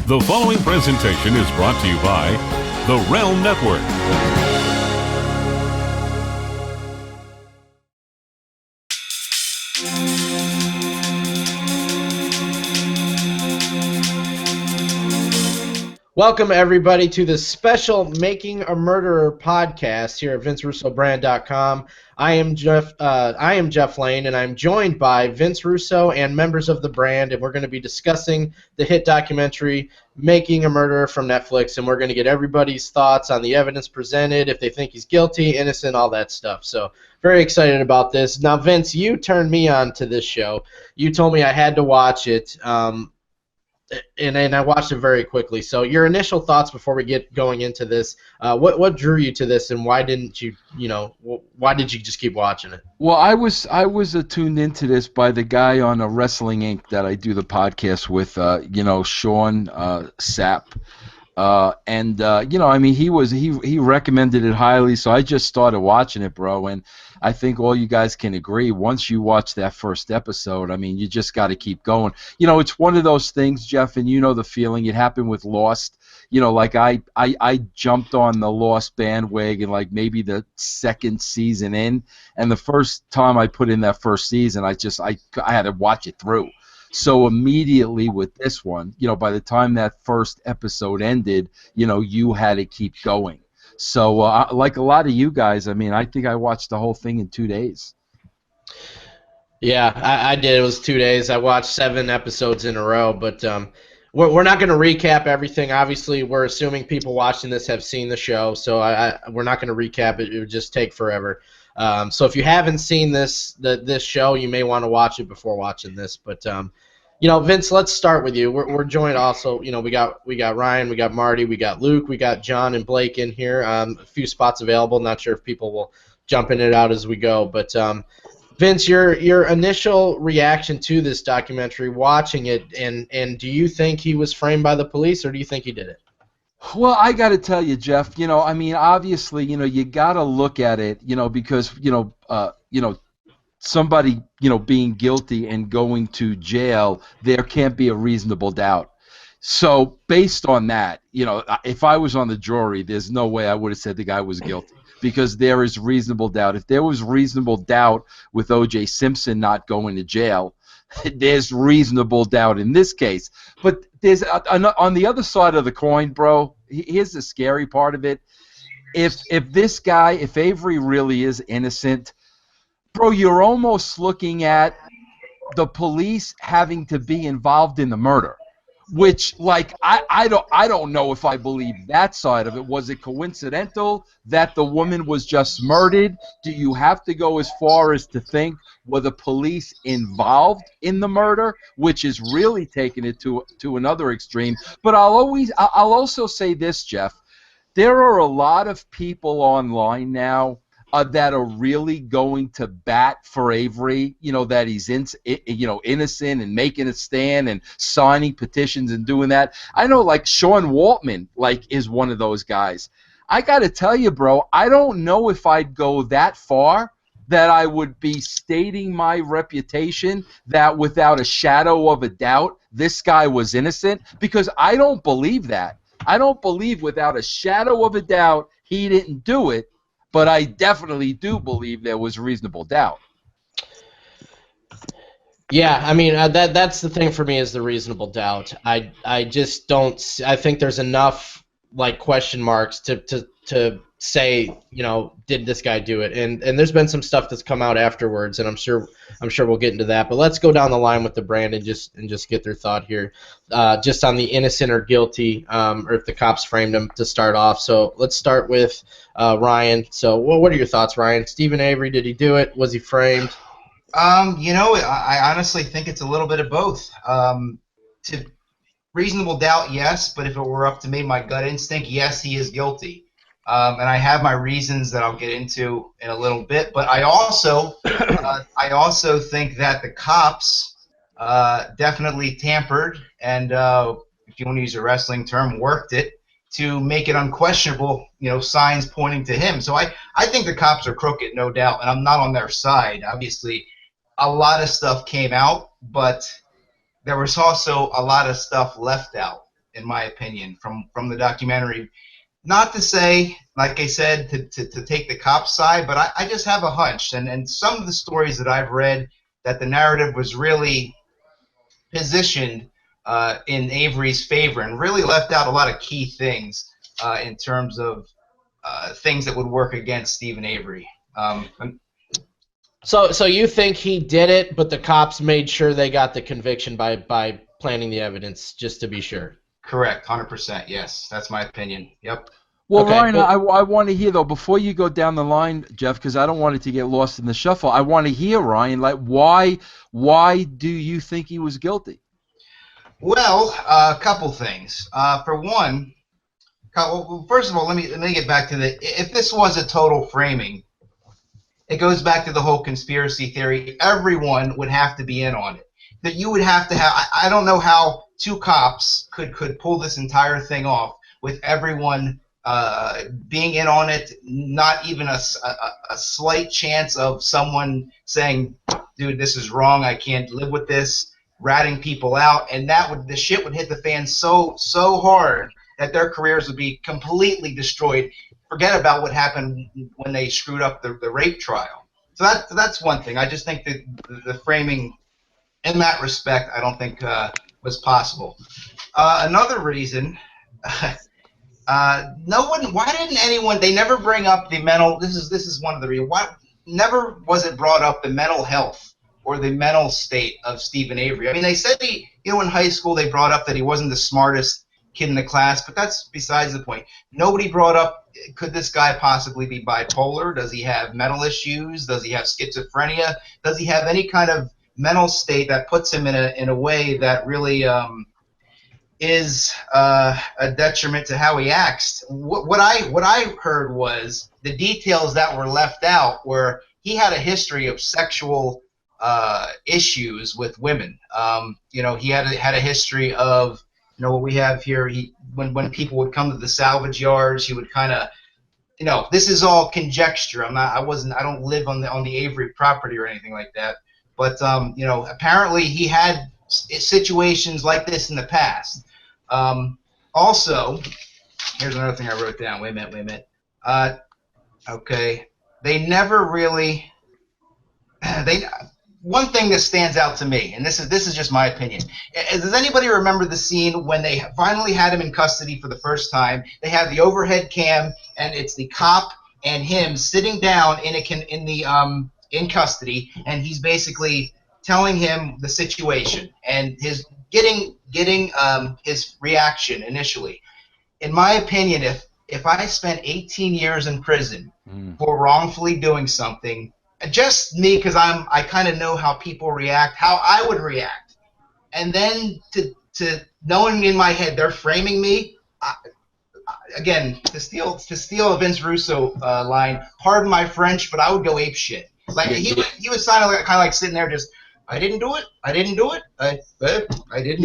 The following presentation is brought to you by the Realm Network. Welcome, everybody, to the special Making a Murderer podcast here at VinceRussoBrand.com. I am Jeff Lane, and I'm joined by Vince Russo and members of the brand, and we're going to be discussing the hit documentary Making a Murderer from Netflix, and we're going to get everybody's thoughts on the evidence presented, if they think he's guilty, innocent, all that stuff. So very excited about this. Now, Vince, you turned me on to this show. You told me I had to watch it. And I watched it very quickly. So your initial thoughts before we get going into this, what drew you to this, and why didn't you, why did you just keep watching it? Well, I was tuned into this by the guy on Wrestling Inc. that I do the podcast with, Sean Sapp. He recommended it highly, so I just started watching it, bro, and I think all you guys can agree, once you watch that first episode, I mean, you just got to keep going. It's one of those things, Jeff, and you know the feeling. It happened with Lost. Like I jumped on the Lost bandwagon like maybe the second season in, and the first time I put in that first season, I had to watch it through. So immediately with this one, by the time that first episode ended, you had to keep going. So like a lot of you guys, I mean, I think I watched the whole thing in 2 days. Yeah, I did. It was 2 days. I watched 7 episodes in a row, but we're not going to recap everything. Obviously, we're assuming people watching this have seen the show, so we're not going to recap it. It would just take forever. So if you haven't seen this show, you may want to watch it before watching this. But Vince, let's start with you. We're joined also. We got Ryan, we got Marty, we got Luke, we got John and Blake in here. A few spots available. Not sure if people will jump in and out as we go. But Vince, your initial reaction to this documentary, watching it, and do you think he was framed by the police, or do you think he did it? Well, I got to tell you, Jeff, obviously, you got to look at it, because, somebody, being guilty and going to jail, there can't be a reasonable doubt. So based on that, if I was on the jury, there's no way I would have said the guy was guilty, because there is reasonable doubt. If there was reasonable doubt with O.J. Simpson not going to jail, there's reasonable doubt in this case. But there's on the other side of the coin, bro, here's the scary part of it. If Avery really is innocent, bro, you're almost looking at the police having to be involved in the murder, which, like, I don't know if I believe that side of it. Was it coincidental that the woman was just murdered? Do you have to go as far as to think, were the police involved in the murder, which is really taking it to another extreme? But I'll also say this, Jeff. There are a lot of people online now that are really going to bat for Avery, that he's innocent and making a stand and signing petitions and doing that. I know, like, Sean Waltman, is one of those guys. I got to tell you, bro, I don't know if I'd go that far, that I would be stating my reputation that without a shadow of a doubt this guy was innocent, because I don't believe that. I don't believe without a shadow of a doubt he didn't do it. But I definitely do believe there was reasonable doubt. Yeah, I mean, that's the thing for me, is the reasonable doubt. I just don't. I think there's enough question marks to say, did this guy do it? And there's been some stuff that's come out afterwards, and I'm sure we'll get into that. But let's go down the line with the brand and just get their thought here, just on the innocent or guilty, or if the cops framed him to start off. So let's start with Ryan. So what are your thoughts, Ryan? Stephen Avery, did he do it? Was he framed? I honestly think it's a little bit of both. To reasonable doubt, yes, but if it were up to me, my gut instinct, yes, he is guilty. And I have my reasons that I'll get into in a little bit. But I also think that the cops definitely tampered and, if you want to use a wrestling term, worked it to make it unquestionable, signs pointing to him. So I think the cops are crooked, no doubt, and I'm not on their side. Obviously, a lot of stuff came out, but there was also a lot of stuff left out. in my opinion, from the documentary. Not to say, like I said, to take the cop's side, but I just have a hunch, and some of the stories that I've read, that the narrative was really positioned in Avery's favor and really left out a lot of key things in terms of things that would work against Stephen Avery. So you think he did it, but the cops made sure they got the conviction by planting the evidence, just to be sure? Correct, 100%. Yes, that's my opinion. Yep. Well, Okay, Ryan, but- I want to hear, though, before you go down the line, Jeff, because I don't want it to get lost in the shuffle. I want to hear, Ryan, like, why do you think he was guilty? Well, a couple things. For one, well, first of all, let me get back to if this was a total framing, it goes back to the whole conspiracy theory. Everyone would have to be in on it. That you would have to have. I don't know how two cops could pull this entire thing off with everyone being in on it. Not even a slight chance of someone saying, "Dude, this is wrong. I can't live with this." Ratting people out, and the shit would hit the fan so hard that their careers would be completely destroyed. Forget about what happened when they screwed up the rape trial. So that's one thing. I just think that the framing, in that respect, I don't think was possible. Another reason, no one. Why didn't anyone? They never bring up the mental. This is one of the reasons. Why never was it brought up the mental health or the mental state of Stephen Avery? I mean, they said in high school they brought up that he wasn't the smartest kid in the class, but that's besides the point. Nobody brought up, could this guy possibly be bipolar? Does he have mental issues? Does he have schizophrenia? Does he have any kind of mental state that puts him in a way that really is a detriment to how he acts? What I heard was the details that were left out were he had a history of sexual issues with women. He had a history of, what we have here. When people would come to the salvage yards, he would kind of, this is all conjecture. I don't live on the Avery property or anything like that. But apparently he had situations like this in the past. Also, here's another thing I wrote down. Wait a minute. Okay, they never really. One thing that stands out to me, and this is just my opinion. Does anybody remember the scene when they finally had him in custody for the first time? They have the overhead cam, and it's the cop and him sitting down in custody, and he's basically telling him the situation and his getting his reaction initially. In my opinion, if I spent 18 years in prison for wrongfully doing something, just me, because I kind of know how people react, how I would react, and then to knowing in my head they're framing me. Again, to steal a Vince Russo line, pardon my French, but I would go ape shit. Like he was kind of like sitting there just, I didn't do it. I didn't.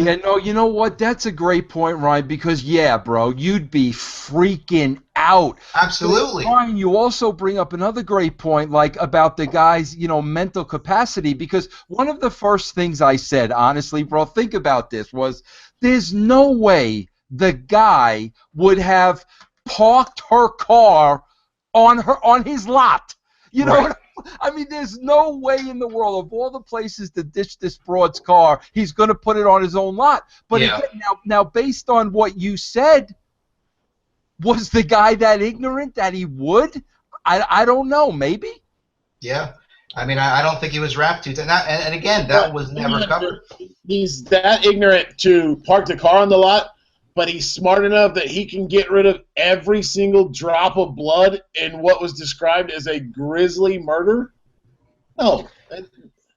Yeah, no, you know what? That's a great point, Ryan, because, yeah, bro, you'd be freaking out. Absolutely. But, Ryan, you also bring up another great point, like about the guy's, mental capacity, because one of the first things I said, honestly, bro, think about this, was there's no way the guy would have parked her car on his lot. You know what I mean? There's no way in the world, of all the places to ditch this broad's car, he's going to put it on his own lot. But again, now, based on what you said, was the guy that ignorant that he would? I don't know. Maybe. Yeah. I mean, I don't think he was wrapped to that. And again, that was never covered. He's that ignorant to park the car on the lot, but he's smart enough that he can get rid of every single drop of blood in what was described as a grisly murder? No.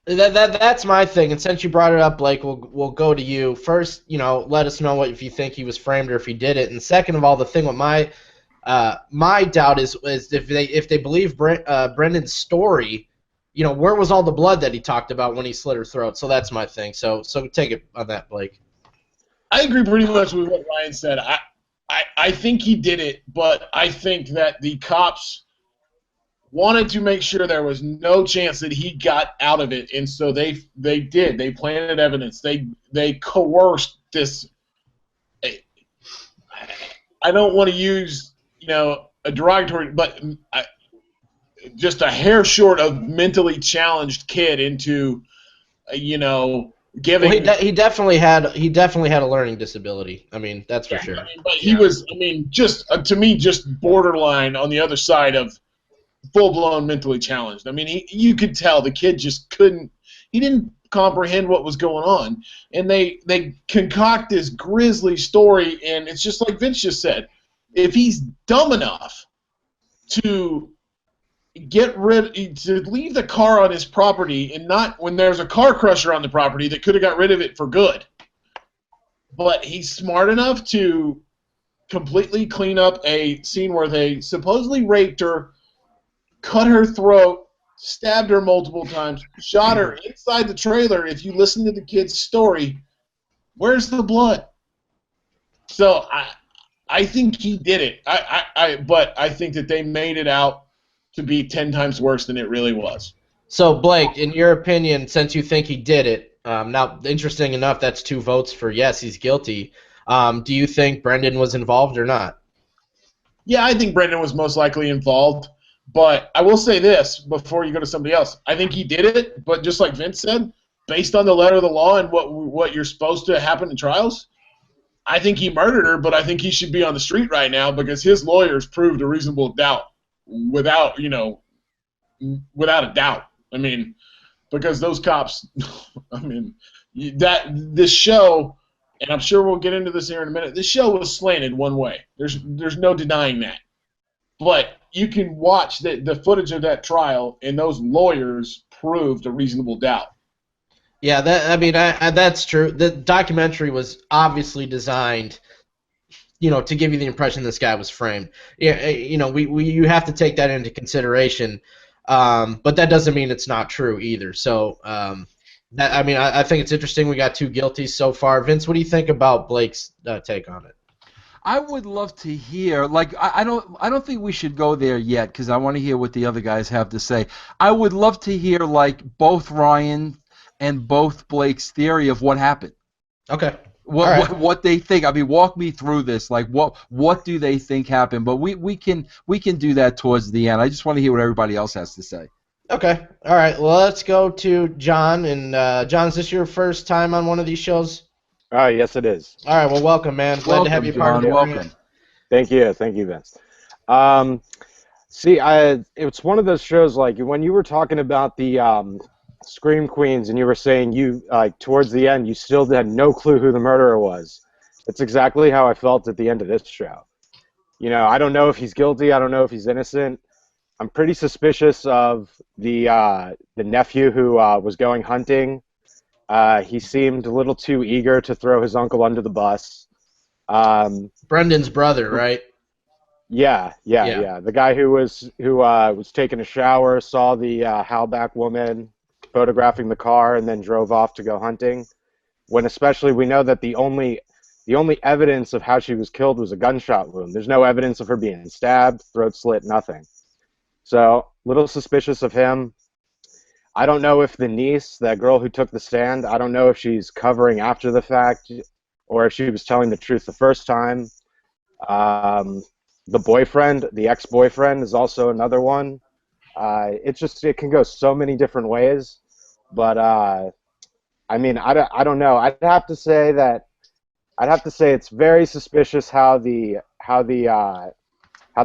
That's my thing. And since you brought it up, Blake, we'll go to you. First, let us know if you think he was framed or if he did it. And second of all, the thing with my doubt is if they believe Brendan's story, where was all the blood that he talked about when he slit her throat? So that's my thing. So take it on that, Blake. I agree pretty much with what Ryan said. I think he did it, but I think that the cops wanted to make sure there was no chance that he got out of it, and so they did. They planted evidence. They coerced this I don't want to use, a derogatory, but just a hair short of mentally challenged kid into, giving. Well, he definitely had a learning disability. I mean, that's for sure. But he was, just to me, just borderline on the other side of full-blown mentally challenged. I mean, you could tell the kid just couldn't. He didn't comprehend what was going on, and they concoct this grisly story, and it's just like Vince just said. If he's dumb enough to leave the car on his property and not when there's a car crusher on the property that could have got rid of it for good, but he's smart enough to completely clean up a scene where they supposedly raped her, cut her throat, stabbed her multiple times, shot her inside the trailer. If you listen to the kid's story, where's the blood? So I think he did it. But I think that they made it out to be 10 times worse than it really was. So, Blake, in your opinion, since you think he did it, now, interesting enough, that's 2 votes for yes, he's guilty. Do you think Brendan was involved or not? Yeah, I think Brendan was most likely involved. But I will say this before you go to somebody else. I think he did it, but just like Vince said, based on the letter of the law and what you're supposed to happen in trials, I think he murdered her, but I think he should be on the street right now because his lawyers proved a reasonable doubt without a doubt. I mean, because those cops, this show, and I'm sure we'll get into this here in a minute, this show was slanted one way. There's no denying that. But you can watch the footage of that trial, and those lawyers proved a reasonable doubt. Yeah, that's true. The documentary was obviously designed, to give you the impression this guy was framed. Yeah, you have to take that into consideration, but that doesn't mean it's not true either. So, I think it's interesting. We got 2 guilties so far. Vince, what do you think about Blake's take on it? I would love to hear. I don't think we should go there yet because I want to hear what the other guys have to say. I would love to hear both Ryan and both Blake's theory of what happened. Okay. What they think. I mean, walk me through this. What do they think happened? But we can do that towards the end. I just want to hear what everybody else has to say. Okay. All right. Well, let's go to John. And John, is this your first time on one of these shows? Yes, it is. All right. Well, welcome, man. Glad to have you part of it. Welcome. Thank you, Vince. It's one of those shows when you were talking about the Scream Queens, and you were saying you towards the end you still had no clue who the murderer was. That's exactly how I felt at the end of this show. I don't know if he's guilty. I don't know if he's innocent. I'm pretty suspicious of the nephew who was going hunting. He seemed a little too eager to throw his uncle under the bus. Brendan's brother, right? Yeah. The guy who was taking a shower, saw the Howback woman photographing the car, and then drove off to go hunting. When especially we know that the only evidence of how she was killed was a gunshot wound. There's no evidence of her being stabbed, throat slit, nothing. So, little suspicious of him. I don't know if the niece, that girl who took the stand, I don't know if she's covering after the fact or if she was telling the truth the first time. The boyfriend, the ex-boyfriend, is also another one. It can go so many different ways. But, I don't know. I'd have to say it's very suspicious how the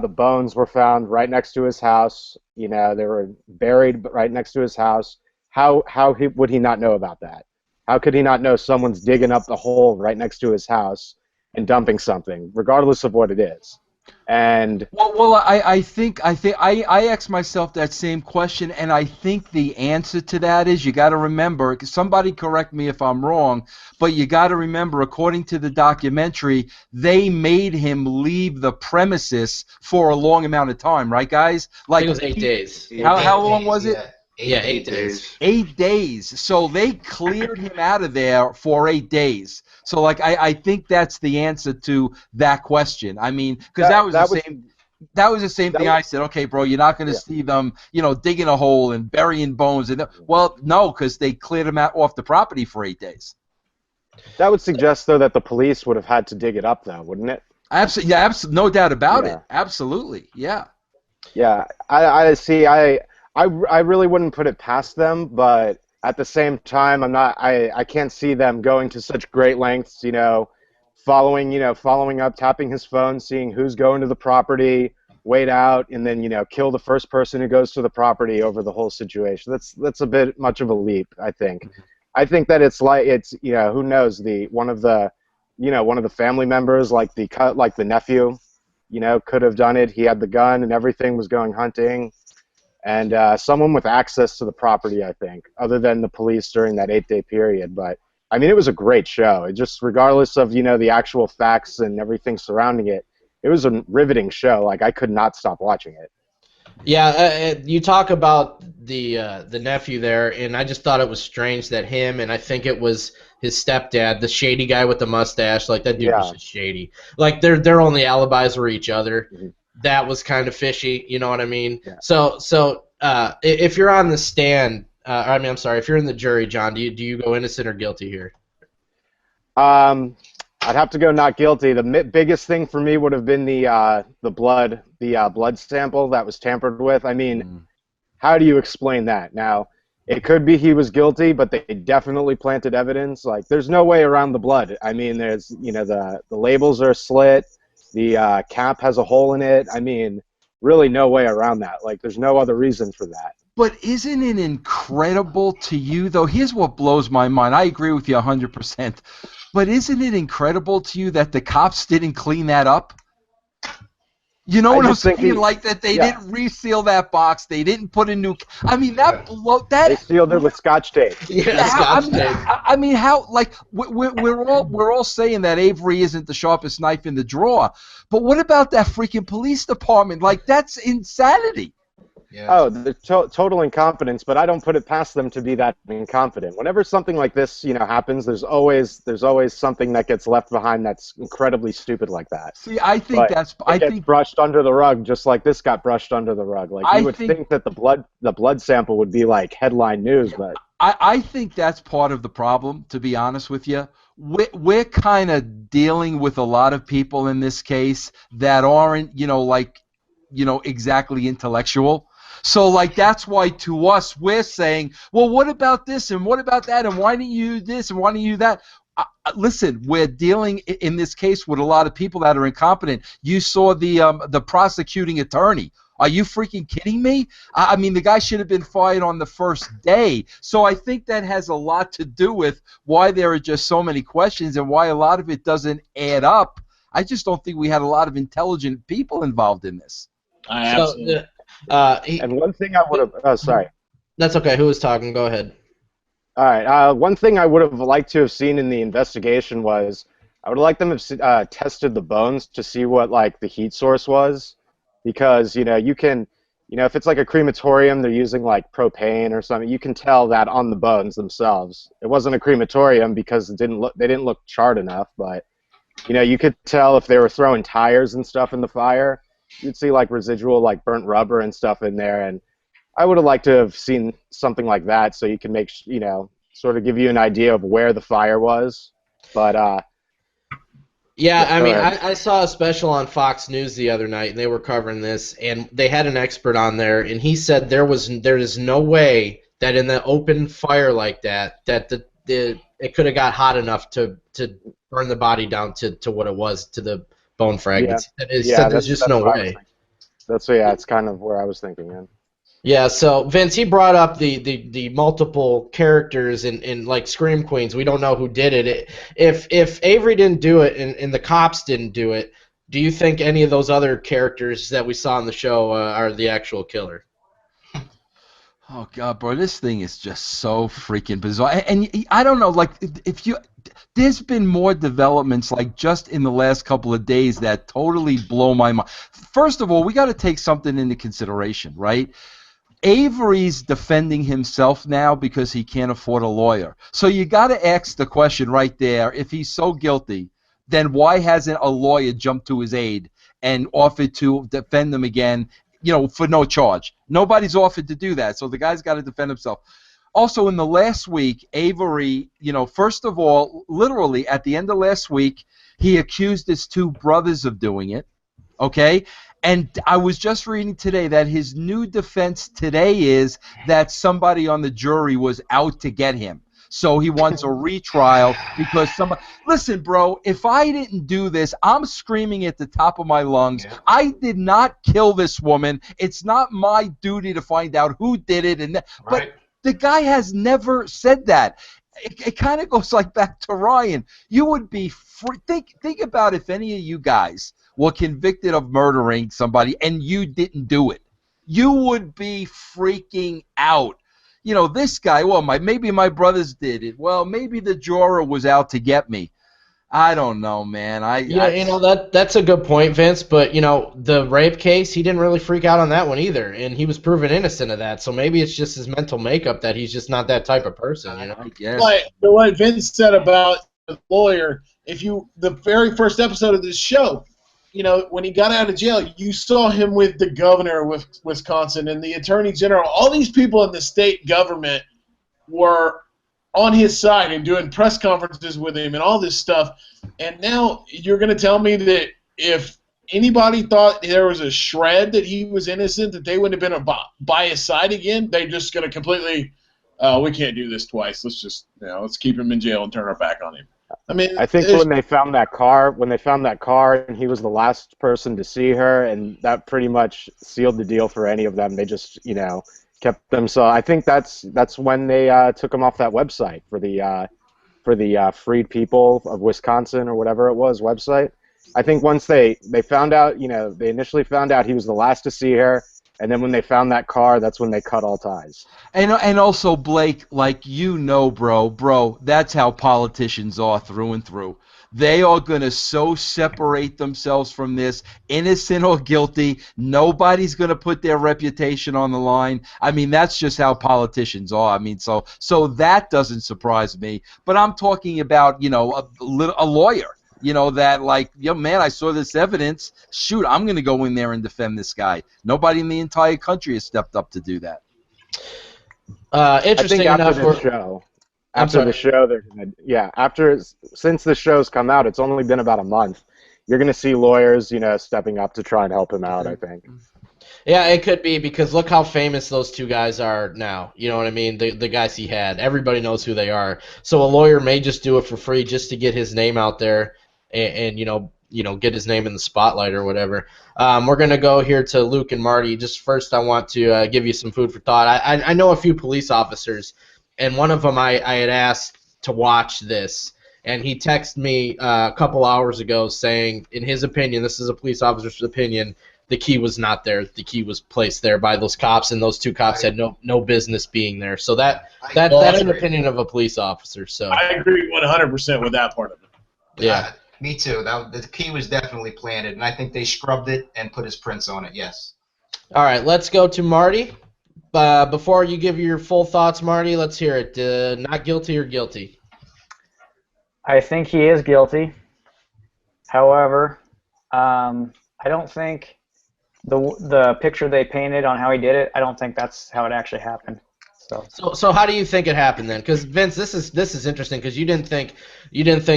bones were found right next to his house. They were buried right next to his house. How would he not know about that? How could he not know someone's digging up the hole right next to his house and dumping something, regardless of what it is? And I think I asked myself that same question, and I think the answer to that is you got to remember. Somebody correct me if I'm wrong, but you got to remember, according to the documentary, they made him leave the premises for a long amount of time, right, guys? I think it was 8 days. How long was it? Yeah, 8 days. 8 days. So they cleared him out of there for 8 days. So, I think that's the answer to that question. I mean, because that was the same thing I said. Okay, bro, you're not going to see them, digging a hole and burying bones. Well, no, because they cleared him off the property for 8 days. That would suggest, though, that the police would have had to dig it up, though, wouldn't it? Absolutely, yeah, no doubt about Yeah. it. Absolutely, yeah. Yeah, I see. I really wouldn't put it past them, but at the same time, I can't see them going to such great lengths, following up, tapping his phone, seeing who's going to the property, wait out, and then, kill the first person who goes to the property over the whole situation. That's a bit much of a leap, I think. I think that who knows, one of the family members, like the nephew, could have done it. He had the gun and everything, was going hunting. And someone with access to the property, I think, other than the police during that 8-day period. But, I mean, it was a great show. It just, regardless of, the actual facts and everything surrounding it, it was a riveting show. Like, I could not stop watching it. Yeah, you talk about the nephew there, and I just thought it was strange that him, and I think it was his stepdad, the shady guy with the mustache, like that dude was just shady. Like their only alibis were each other. Mhm. That was kind of fishy, you know what I mean? Yeah. So if you're on the stand, I'm sorry, if you're in the jury, John, do you go innocent or guilty here? I'd have to go not guilty. The biggest thing for me would have been the blood sample that was tampered with. I mean, how do you explain that? Now, it could be he was guilty, but they definitely planted evidence. Like, there's no way around the blood. I mean, there's, the labels are slit, the cap has a hole in it. I mean, really no way around that. Like, there's no other reason for that. But isn't it incredible to you, though? Here's what blows my mind. I agree with you 100%. But isn't it incredible to you that the cops didn't clean that up? You know what I'm saying? Like that they didn't reseal that box. They didn't put a new. I mean, They sealed it with Scotch tape. Yeah, Scotch tape. I mean, how? Like we're all saying that Avery isn't the sharpest knife in the drawer, but what about that freaking police department? Like, that's insanity. Yeah. Oh, the total incompetence, but I don't put it past them to be that incompetent. Whenever something like this, happens, there's always something that gets left behind that's incredibly stupid like that. See, I think But it gets brushed under the rug, just like this got brushed under the rug. Like, you would think that the blood sample would be like headline news, but I think that's part of the problem, to be honest with you. We're kind of dealing with a lot of people in this case that aren't, exactly intellectual. So, like, that's why to us we're saying, well, what about this and what about that and why didn't you do this and why didn't you do that? Listen, we're dealing in this case with a lot of people that are incompetent. You saw the prosecuting attorney. Are you freaking kidding me? I mean, the guy should have been fired on the first day. So I think that has a lot to do with why there are just so many questions and why a lot of it doesn't add up. I just don't think we had a lot of intelligent people involved in this. Absolutely. and one thing I would have. Oh, sorry. That's okay. Who was talking? Go ahead. All right. One thing I would have liked to have seen in the investigation was I would have liked them to have tested the bones to see what like the heat source was, because you can, if it's like a crematorium, they're using like propane or something. You can tell that on the bones themselves. It wasn't a crematorium because they didn't look charred enough, but you could tell if they were throwing tires and stuff in the fire. You'd see like residual like burnt rubber and stuff in there, and I would have liked to have seen something like that so you can make sort of give you an idea of where the fire was. But yeah, I mean, I saw a special on Fox News the other night, and they were covering this, and they had an expert on there, and he said there is no way that in the open fire like that it could have got hot enough to burn the body down to what it was, to the bone fragments. Yeah, there's just no way. It's kind of where I was thinking, man. Yeah, so Vince, he brought up the multiple characters in like Scream Queens. We don't know who did it. If Avery didn't do it and the cops didn't do it, do you think any of those other characters that we saw on the show are the actual killer? Oh God, bro, this thing is just so freaking bizarre. And I don't know, like, there's been more developments like just in the last couple of days that totally blow my mind. First of all, we got to take something into consideration, right? Avery's defending himself now because he can't afford a lawyer. So you got to ask the question right there, if he's so guilty, then why hasn't a lawyer jumped to his aid and offered to defend him again, for no charge? Nobody's offered to do that, so the guy's got to defend himself. Also, in the last week, Avery, first of all, literally at the end of last week, He accused his two brothers of doing it, okay? And I was just reading today that his new defense today is that somebody on the jury was out to get him. So he wants a retrial because somebody. Listen, bro, if I didn't do this, I'm screaming at the top of my lungs. Yeah. I did not kill this woman. It's not my duty to find out who did it. Right. But the guy has never said that. It kind of goes like back to Ryan. You would be think about if any of you guys were convicted of murdering somebody and you didn't do it. You would be freaking out. You know, this guy, well, maybe my brothers did it. Well, maybe the juror was out to get me. I don't know, man. That's a good point, Vince. But the rape case, he didn't really freak out on that one either, and he was proven innocent of that. So maybe it's just his mental makeup that he's just not that type of person. I guess. What Vince said about the lawyer, the very first episode of this show, when he got out of jail, you saw him with the governor of Wisconsin and the attorney general. All these people in the state government were on his side and doing press conferences with him and all this stuff. And now you're going to tell me that if anybody thought there was a shred that he was innocent, that they wouldn't have been by his side again? They're just going to completely, we can't do this twice. Let's just, let's keep him in jail and turn our back on him. I think when they found that car, and he was the last person to see her, and that pretty much sealed the deal for any of them. They just, kept them. So I think that's when they took him off that website for the Freed People of Wisconsin or whatever it was website. I think once they found out, they initially found out he was the last to see her, and then when they found that car, that's when they cut all ties. And also, Blake, like bro, that's how politicians are through and through. They are going to so separate themselves from this, innocent or guilty. Nobody's going to put their reputation on the line. I mean, that's just how politicians are. I mean, so that doesn't surprise me. But I'm talking about, a lawyer. Man, I saw this evidence. Shoot, I'm going to go in there and defend this guy. Nobody in the entire country has stepped up to do that. Interesting enough. Since the show's come out, it's only been about a month. You're going to see lawyers, stepping up to try and help him out, I think. Yeah, it could be because look how famous those two guys are now. You know what I mean? The guys he had. Everybody knows who they are. So a lawyer may just do it for free just to get his name out there and get his name in the spotlight or whatever. We're going to go here to Luke and Marty. Just first I want to give you some food for thought. I know a few police officers, and one of them I had asked to watch this, and he texted me a couple hours ago saying, in his opinion, this is a police officer's opinion, the key was not there. The key was placed there by those cops, and those two cops had no business being there. So that's an opinion of a police officer. So I agree 100% with that part of it. Yeah. Me too. The key was definitely planted, and I think they scrubbed it and put his prints on it, yes. All right, let's go to Marty. Before you give your full thoughts, Marty, let's hear it. Not guilty or guilty? I think he is guilty. However, I don't think the picture they painted on how he did it, I don't think that's how it actually happened. So how do you think it happened then? Because Vince, this is interesting because you didn't think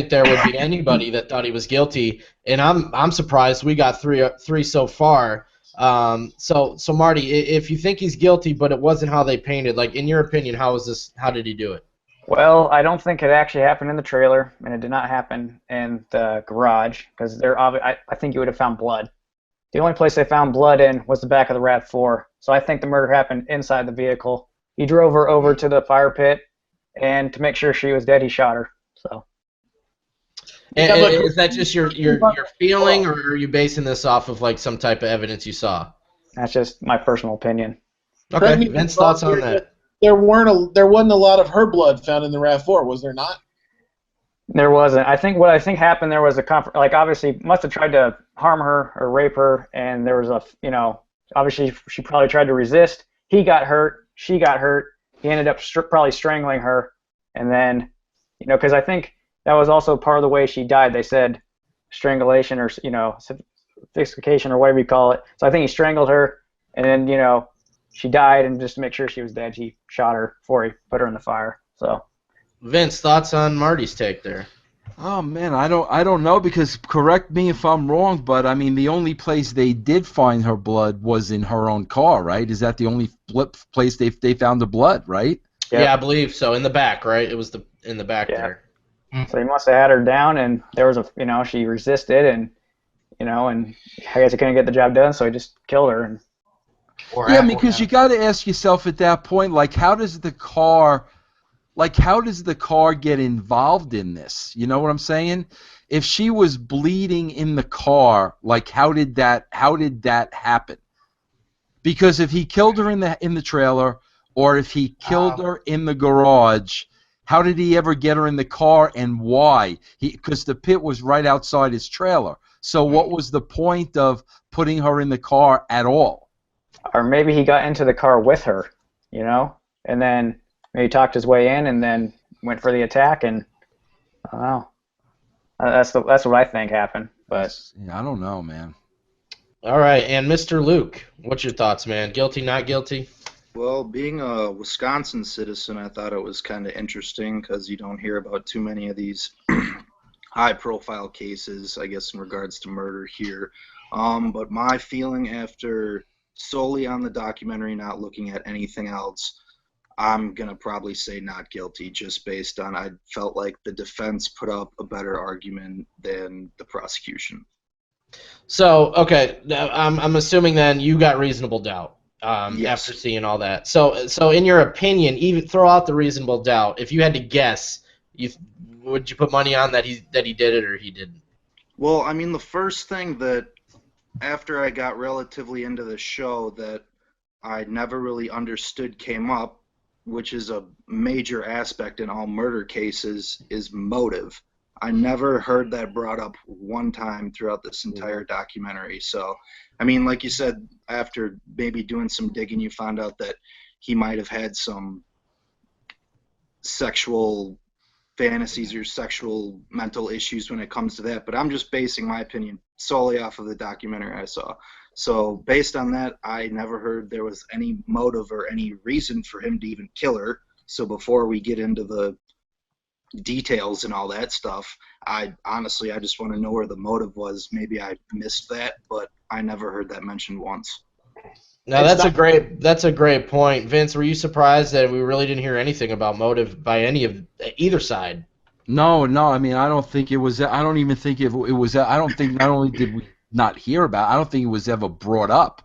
there would be anybody that thought he was guilty, and I'm surprised we got three so far. So Marty, if you think he's guilty, but it wasn't how they painted, like in your opinion, how did he do it? Well, I don't think it actually happened in the trailer, and it did not happen in the garage because I think you would have found blood. The only place they found blood in was the back of the RAV4. So I think the murder happened inside the vehicle. He drove her over to the fire pit, and to make sure she was dead, he shot her. So. And is that just your feeling, or are you basing this off of like some type of evidence you saw? That's just my personal opinion. Okay, Vince, thoughts on that? There wasn't a lot of her blood found in the RAV4, was there not? There wasn't. I think what happened there was obviously must have tried to harm her or rape her, and there was obviously she probably tried to resist. He got hurt. She got hurt. He ended up probably strangling her, and then, because I think that was also part of the way she died. They said strangulation or asphyxiation or whatever you call it. So I think he strangled her, and then she died, and just to make sure she was dead, he shot her before he put her in the fire. So. Vince, thoughts on Marty's take there? Oh man, I don't know, because correct me if I'm wrong, but I mean the only place they did find her blood was in her own car, right? Is that the only place they found the blood, right? Yep. Yeah, I believe so. In the back, right? It was in the back Yeah. there. So he must have had her down, and there was she resisted, and and I guess he couldn't get the job done, so he just killed her. And Yeah, because you got to ask yourself at that point, like, how does the car get involved in this? You know what I'm saying? If she was bleeding in the car, like, how did that happen? Because if he killed her in the trailer, or if he killed her in the garage, how did he ever get her in the car, and why? Because the pit was right outside his trailer. So what was the point of putting her in the car at all? Or maybe he got into the car with her, and then maybe talked his way in, and then went for the attack. And I don't know. That's what I think happened. But yeah, I don't know, man. All right, and Mr. Luke, what's your thoughts, man? Guilty, not guilty? Well, being a Wisconsin citizen, I thought it was kind of interesting because you don't hear about too many of these high-profile cases, I guess, in regards to murder here. But my feeling after solely on the documentary, not looking at anything else, I'm going to probably say not guilty, just based on I felt like the defense put up a better argument than the prosecution. So, okay, I'm assuming then you got reasonable doubt Yes. after seeing all that. So in your opinion, even throw out the reasonable doubt. If you had to guess, would you put money on that he did it or he didn't? Well, I mean, the first thing that after I got relatively into the show that I never really understood came up, which is a major aspect in all murder cases, is motive. I never heard that brought up one time throughout this entire documentary. So, I mean, like you said, after maybe doing some digging, you found out that he might have had some sexual fantasies or sexual mental issues when it comes to that. But I'm just basing my opinion solely off of the documentary I saw. So based on that, I never heard there was any motive or any reason for him to even kill her. So before we get into the details and all that stuff, I just want to know where the motive was. Maybe I missed that, but I never heard that mentioned once. Now that's a great point. Vince, were you surprised that we really didn't hear anything about motive by either side? No. I mean, I don't think it was. I don't even think it was. I don't think not only did we not hear about it, I don't think it was ever brought up.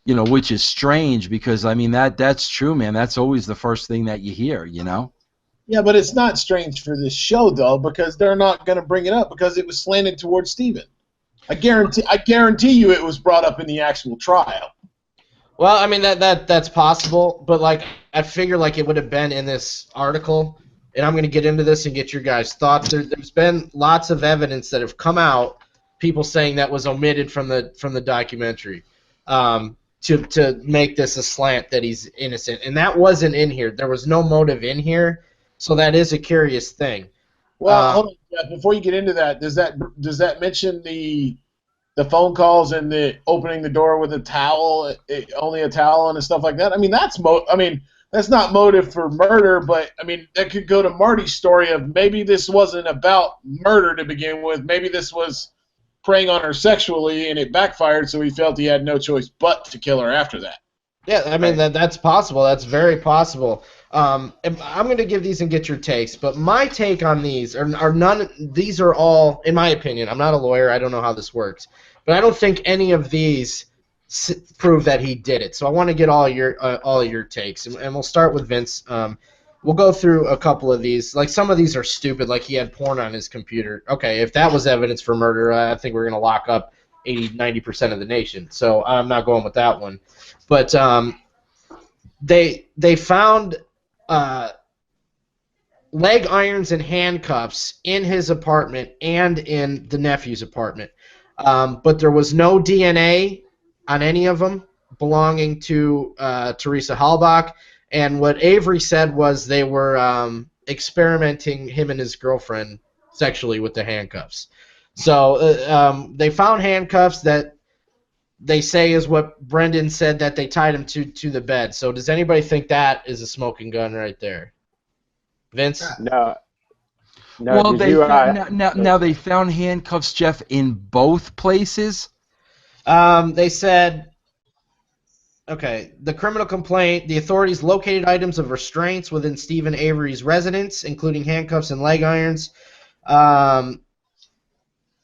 Which is strange because I mean that's true, man. That's always the first thing that you hear. Yeah, but it's not strange for this show though, because they're not going to bring it up because it was slanted towards Steven. I guarantee you it was brought up in the actual trial. Well, I mean that's possible, but like I figure like it would have been in this article, and I'm going to get into this and get your guys' thoughts. There's been lots of evidence that have come out, people saying that was omitted from the documentary, to make this a slant that he's innocent, and that wasn't in here. There was no motive in here, so that is a curious thing. Well, hold on, Jeff, before you get into that, does that mention the phone calls and the opening the door with a towel, only a towel and stuff like that? I mean, that's not motive for murder, but I mean that could go to Marty's story of maybe this wasn't about murder to begin with. Maybe this was preying on her sexually and it backfired, so he felt he had no choice but to kill her after that. Yeah, I mean that's possible. That's very possible. I'm going to give these and get your takes, but my take on these are none. These are all, in my opinion. I'm not a lawyer. I don't know how this works, but I don't think any of these prove that he did it. So I want to get all your takes, and we'll start with Vince. We'll go through a couple of these. Like some of these are stupid, like he had porn on his computer. Okay, if that was evidence for murder, I think we're going to lock up 80-90% of the nation. So I'm not going with that one. But they found leg irons and handcuffs in his apartment and in the nephew's apartment. But there was no DNA on any of them belonging to Teresa Halbach. And what Avery said was they were experimenting, him and his girlfriend, sexually with the handcuffs. So they found handcuffs that they say is what Brendan said that they tied him to the bed. So does anybody think that is a smoking gun right there? Vince? No. No, Well, did they you, now they found handcuffs, Jeff, in both places. They said, okay, the criminal complaint, the authorities located items of restraints within Stephen Avery's residence, including handcuffs and leg irons. And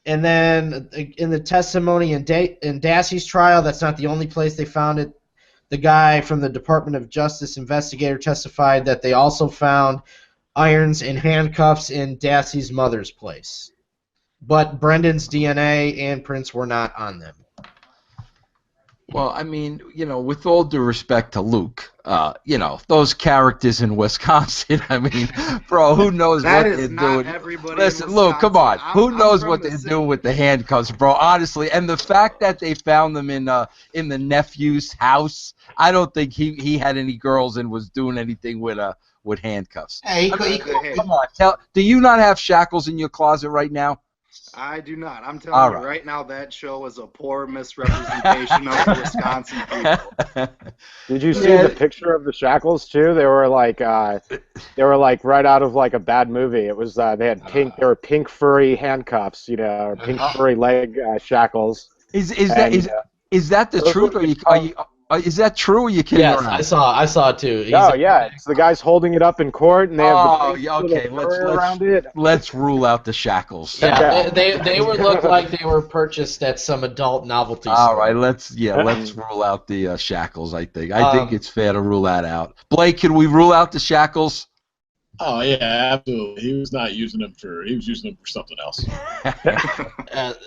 then in the testimony in Dassey's trial, that's not the only place they found it. The guy from the Department of Justice investigator testified that they also found irons and handcuffs in Dassey's mother's place. But Brendan's DNA and prints were not on them. Well, I mean, with all due respect to Luke, those characters in Wisconsin, I mean, bro, who knows That what is they're not doing? everybody Listen, in Luke, come on. Wisconsin. Who knows I'm what from they're the doing with the handcuffs, bro? Honestly, and the fact that they found them in the nephew's house, I don't think he had any girls and was doing anything with handcuffs. Hey, Come on, do you not have shackles in your closet right now? I do not. I'm All telling you right. right now, that show is a poor misrepresentation of the Wisconsin people. Did you see the picture of the shackles too? They were like right out of like a bad movie. It was they had they were pink furry handcuffs, or pink furry leg shackles. Is that the truth, or is that true, or you kidding Yes, around? I saw it too. It's the guy's holding it up in court, and they have the okay. around it. Let's rule out the shackles. Yeah, they would look like they were purchased at some adult novelty store. All right, let's rule out the shackles. I think it's fair to rule that out. Blake, can we rule out the shackles? Oh yeah, absolutely. He was using them for something else.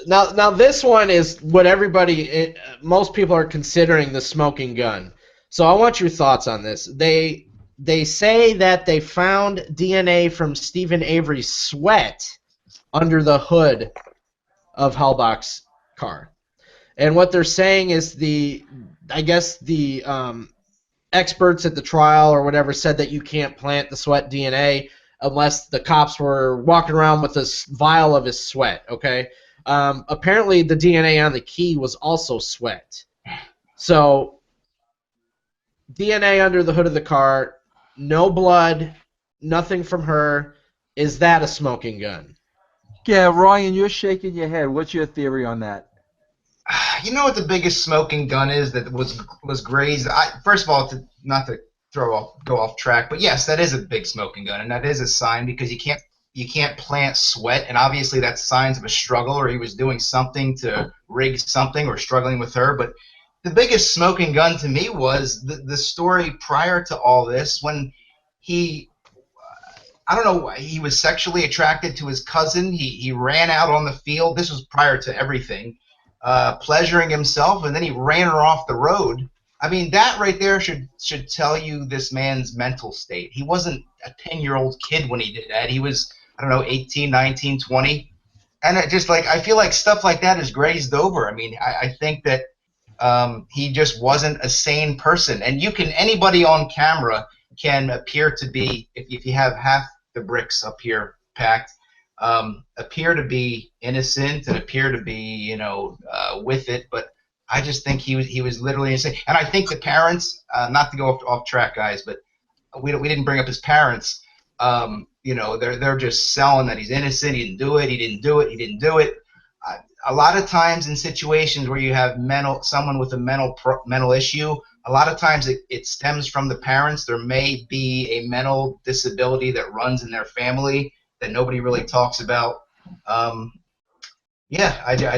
Now this one is what most people are considering the smoking gun. So I want your thoughts on this. They say that they found DNA from Stephen Avery's sweat under the hood of Halbach's car, and what they're saying is the experts at the trial or whatever said that you can't plant the sweat DNA unless the cops were walking around with this vial of his sweat, okay? Apparently the DNA on the key was also sweat. So DNA under the hood of the car, no blood, nothing from her. Is that a smoking gun? Yeah, Ryan, you're shaking your head. What's your theory on that? You know what the biggest smoking gun is that was grazed? First of all, not to go off track, but yes, that is a big smoking gun, and that is a sign because you can't plant sweat, and obviously that's signs of a struggle, or he was doing something to rig something or struggling with her. But the biggest smoking gun to me was the story prior to all this when he was sexually attracted to his cousin. He ran out on the field. This was prior to everything. Pleasuring himself, and then he ran her off the road. I mean, that right there should tell you this man's mental state. He wasn't a 10-year-old kid when he did that. He was, 18, 19, 20. And it just I feel like stuff like that is grazed over. I mean, I think that he just wasn't a sane person. And anybody on camera can appear to be, if you have half the bricks up here packed, appear to be innocent and appear to be, with it, but I just think he was literally insane. And I think the parents, not to go off track, guys, but we didn't bring up his parents. They're just selling that he's innocent. He didn't do it. A lot of times in situations where you have someone with a mental issue, a lot of times it stems from the parents. There may be a mental disability that runs in their family that nobody really talks about. I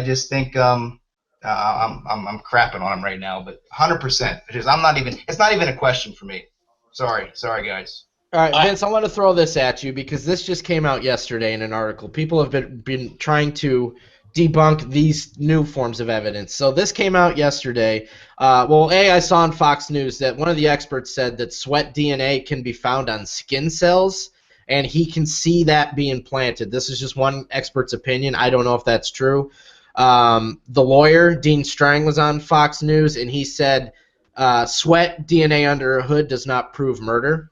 just think I'm crapping on him right now, but 100%. It's not even a question for me. Sorry guys. All right, Vince, I want to throw this at you because this just came out yesterday in an article. People have been trying to debunk these new forms of evidence. So this came out yesterday. I saw on Fox News that one of the experts said that sweat DNA can be found on skin cells, and he can see that being planted. This is just one expert's opinion. I don't know if that's true. The lawyer, Dean Strang, was on Fox News, and he said sweat DNA under a hood does not prove murder.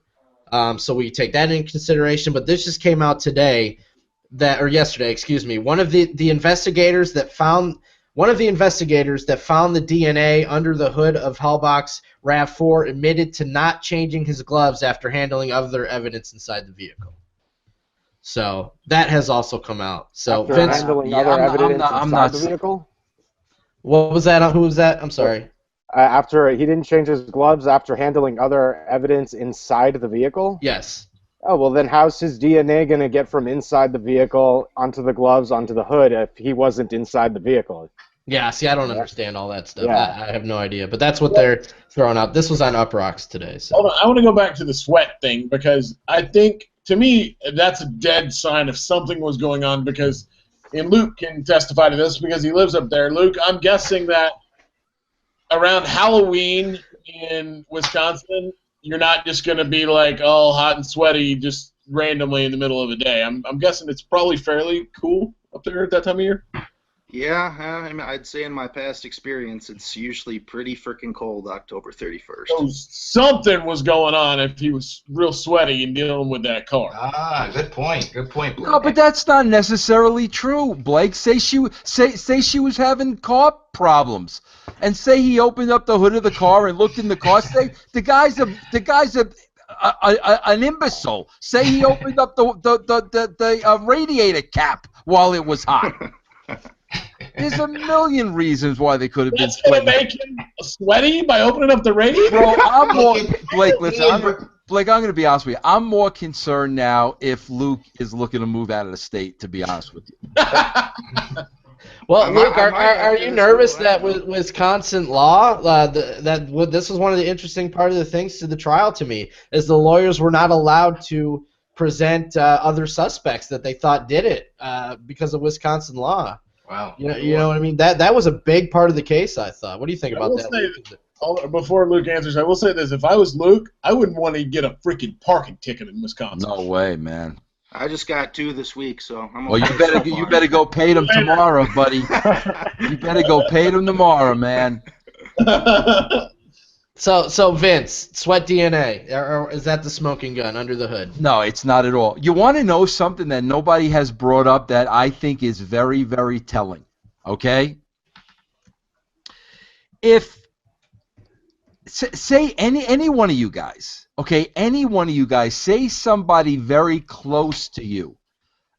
So we take that into consideration. But this just came out yesterday. One of the investigators that found the DNA under the hood of Halbach's RAV4 admitted to not changing his gloves after handling other evidence inside the vehicle. So that has also come out. So After Vince, handling yeah, other I'm evidence not- I'm inside not the s- vehicle. what was that? Who was that? I'm sorry. After he didn't change his gloves after handling other evidence inside the vehicle. Yes. Oh, well, then how's his DNA going to get from inside the vehicle onto the gloves, onto the hood, if he wasn't inside the vehicle? Yeah, see, I don't understand all that stuff. Yeah. I have no idea. But that's what they're throwing out. This was on Up Rocks today. So. Hold on, I want to go back to the sweat thing because I think, to me, that's a dead sign if something was going on because, and Luke can testify to this because he lives up there. Luke, I'm guessing that around Halloween in Wisconsin, you're not just going to be like all hot and sweaty just randomly in the middle of the day. I'm guessing it's probably fairly cool up there at that time of year. Yeah, I mean, I'd say in my past experience, it's usually pretty freaking cold October 31st. So something was going on if he was real sweaty and dealing with that car. Ah, good point. Good point, Blake. No, but that's not necessarily true, Blake. Say she was having car problems, and say he opened up the hood of the car and looked in the car. Say the guy's an imbecile. Say he opened up the radiator cap while it was hot. There's a million reasons why they could have been That's going to sweating. make him sweaty by opening up the radiator? Bro, I'm more Blake. Ian, Listen, Blake, I'm going to be honest with you. I'm more concerned now if Luke is looking to move out of the state. To be honest with you. Well, Luke, I might are after you this nervous little that episode. with Wisconsin law, this was one of the interesting part of the things to the trial to me, is the lawyers were not allowed to present other suspects that they thought did it because of Wisconsin law. Wow. You know what I mean? That was a big part of the case, I thought. What do you think I about will that? say before Luke answers, I will say this. If I was Luke, I wouldn't want to get a freaking parking ticket in Wisconsin. No way, man. I just got 2 this week, so I'm Well, okay you so better go pay them tomorrow, buddy. You better go pay them tomorrow, man. So Vince, sweat DNA, or is that the smoking gun under the hood? No, it's not at all. You want to know something that nobody has brought up that I think is very, very telling, okay? If, say any one of you guys, okay, any one of you guys, say somebody very close to you,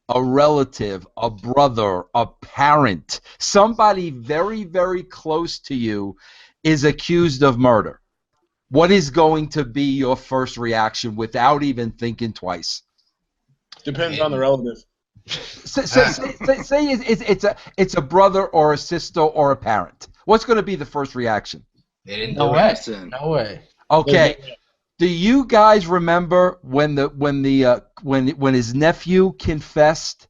a relative, a brother, a parent, somebody very, very close to you is accused of murder. What is going to be your first reaction without even thinking twice? Depends on the relative. Say it's a brother or a sister or a parent. What's going to be the first reaction? They didn't No do way. it. No way. Okay. Do you guys remember when his nephew confessed,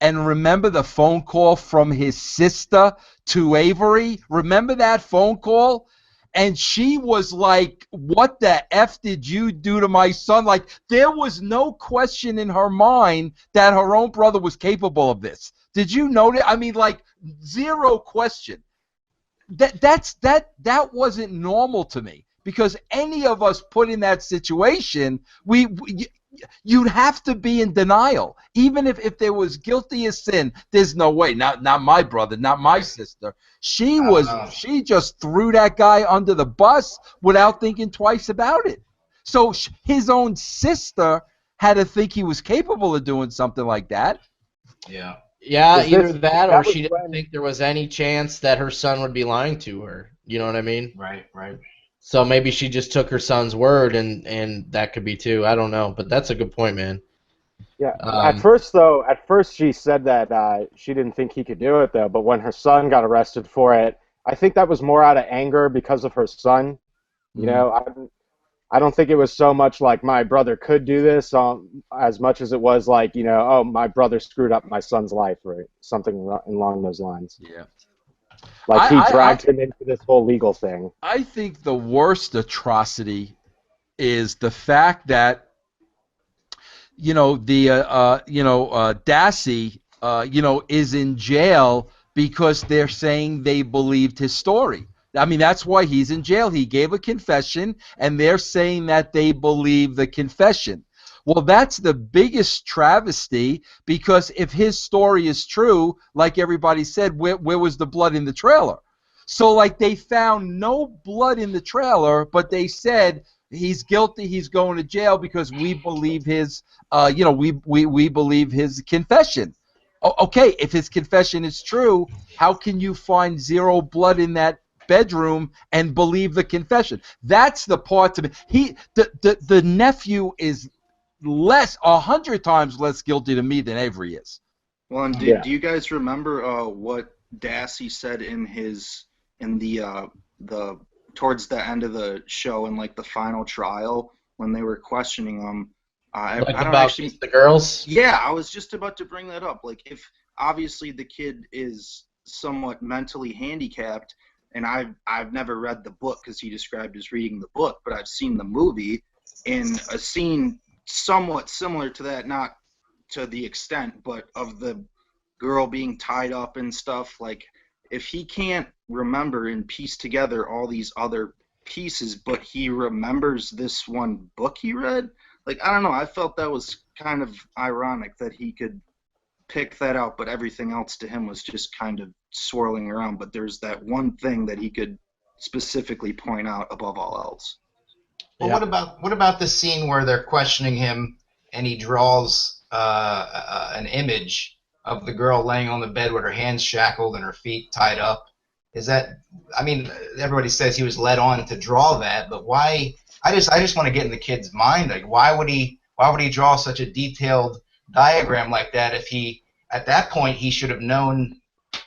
and remember the phone call from his sister to Avery? Remember that phone call? And she was like, "What the F did you do to my son?" Like, there was no question in her mind that her own brother was capable of this. Did you notice? I mean, like, zero question. That wasn't normal to me, because any of us put in that situation, you'd have to be in denial. Even if there was guilty as sin, there's no way. Not my brother, not my sister. She just threw that guy under the bus without thinking twice about it. So his own sister had to think he was capable of doing something like that. Yeah. Yeah, Is either this- that or that was she didn't when- think there was any chance that her son would be lying to her. You know what I mean? Right. Right. So maybe she just took her son's word, and that could be too. I don't know, but that's a good point, man. Yeah. Um, At first she said that she didn't think he could do it, though. But when her son got arrested for it, I think that was more out of anger because of her son. You know, I don't think it was so much like my brother could do this, as much as it was like, you know, oh, my brother screwed up my son's life, or something along those lines. Yeah. Like he dragged him into this whole legal thing. I think the worst atrocity is the fact that, Dassey, is in jail because they're saying they believed his story. I mean, that's why he's in jail. He gave a confession, and they're saying that they believe the confession. Well, that's the biggest travesty, because if his story is true, like everybody said, where was the blood in the trailer? So, like, they found no blood in the trailer, but they said he's guilty. He's going to jail because we believe his, we believe his confession. Okay, if his confession is true, how can you find zero blood in that bedroom and believe the confession? That's the part to me. The nephew is 100 times less guilty to me than Avery is. Well, and do you guys remember what Dassey said in the towards the end of the show in like the final trial when they were questioning him? I don't actually the girls. Yeah, I was just about to bring that up. Like, if obviously the kid is somewhat mentally handicapped, and I've never read the book because he described as reading the book, but I've seen the movie, and a scene somewhat similar to that, not to the extent, but of the girl being tied up and stuff. Like, if he can't remember and piece together all these other pieces, but he remembers this one book he read, like, I don't know, I felt that was kind of ironic that he could pick that out, but everything else to him was just kind of swirling around. But there's that one thing that he could specifically point out above all else. Well, what about the scene where they're questioning him and he draws an image of the girl laying on the bed with her hands shackled and her feet tied up? Is that? I mean, everybody says he was led on to draw that, but why? I just want to get in the kid's mind. Like, why would he draw such a detailed diagram like that if he, at that point, he should have known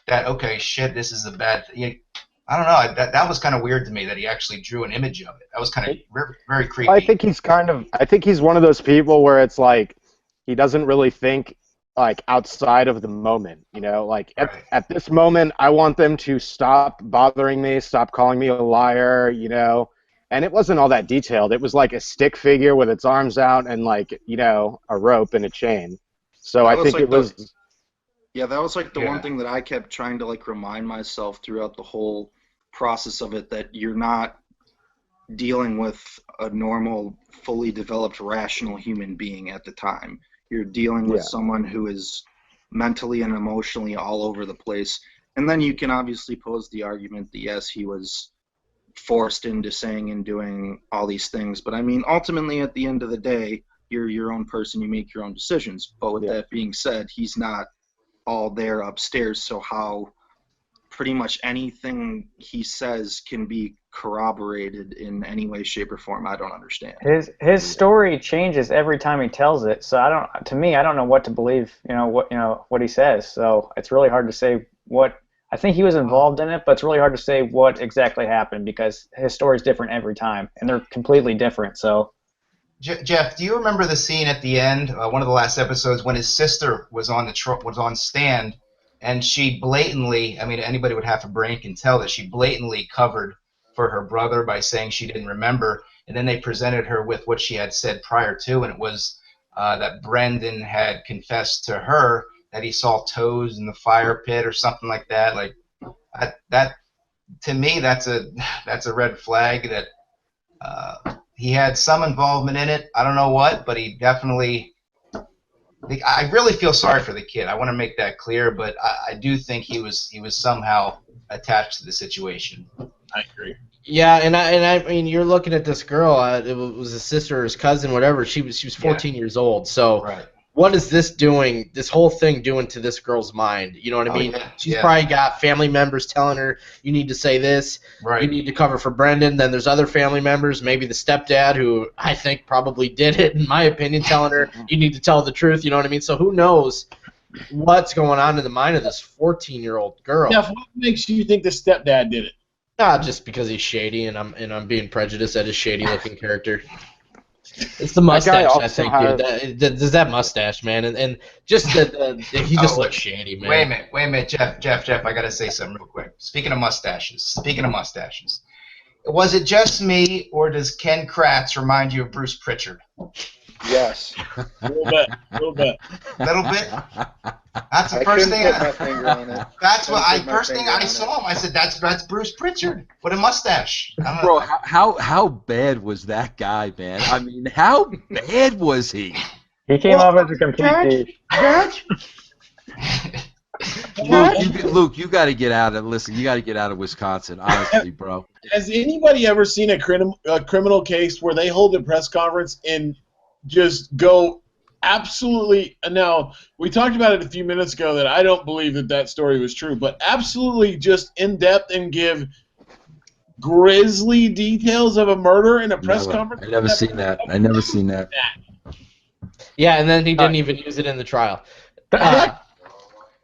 that, okay, shit, this is a bad thing. I don't know. That was kind of weird to me that he actually drew an image of it. That was kind of very creepy. I think he's one of those people where it's like he doesn't really think like outside of the moment, you know, like at this moment I want them to stop bothering me, stop calling me a liar, you know. And it wasn't all that detailed. It was like a stick figure with its arms out and, like, you know, a rope and a chain. So I think it was... Yeah, that was like the one thing that I kept trying to like remind myself throughout the whole process of it, that you're not dealing with a normal, fully developed, rational human being at the time. You're dealing with someone who is mentally and emotionally all over the place. And then you can obviously pose the argument that, yes, he was forced into saying and doing all these things, but I mean, ultimately at the end of the day, you're your own person, you make your own decisions. But with that being said, he's not all there upstairs, so how pretty much anything he says can be corroborated in any way, shape, or form, I don't understand. His story changes every time he tells it, so I don't know what to believe, what he says. So it's really hard to say what. I think he was involved in it, but it's really hard to say what exactly happened because his story is different every time, and they're completely different. So, Jeff, do you remember the scene at the end, one of the last episodes, when his sister was on stand, and she blatantly, I mean, anybody would have a brain can tell that she blatantly covered for her brother by saying she didn't remember, and then they presented her with what she had said prior to, and it was that Brendan had confessed to her that he saw toes in the fire pit or something like that. Like that to me, that's a red flag that he had some involvement in it. I don't know what, but he definitely. I really feel sorry for the kid. I want to make that clear, but I do think he was somehow attached to the situation. I agree. Yeah, and I mean, you're looking at this girl. It was a sister or his cousin, whatever. She was 14 years old. So. Right. What is this doing, this whole thing doing to this girl's mind? You know what I mean? She's probably got family members telling her, you need to say this, you need to cover for Brendan. Then there's other family members, maybe the stepdad, who I think probably did it, in my opinion, telling her, you need to tell the truth, you know what I mean? So who knows what's going on in the mind of this 14-year-old girl. Jeff, what makes you think the stepdad did it? Just because he's shady, and I'm being prejudiced at his shady-looking character. It's the mustache, I think, dude. Does that mustache, man, and just he just looks shady, man. Wait a minute, Jeff, I gotta say something real quick. Speaking of mustaches, was it just me, or does Ken Kratz remind you of Bruce Pritchard? Yes. A little bit. Little bit? That's the first thing. That's what first thing I saw him. I said, "That's Bruce Pritchard with a mustache." Bro, how bad was that guy, man? I mean, how bad was he? He came off as a complete Judge? Luke, you got to get out of. Listen, you got to get out of Wisconsin, honestly, bro. Has anybody ever seen a criminal case where they hold a press conference and just go absolutely? Now, we talked about it a few minutes ago that I don't believe that story was true, but absolutely just in depth and give grisly details of a murder in a press conference? I never seen that. I never seen that. Yeah, and then he didn't even use it in the trial.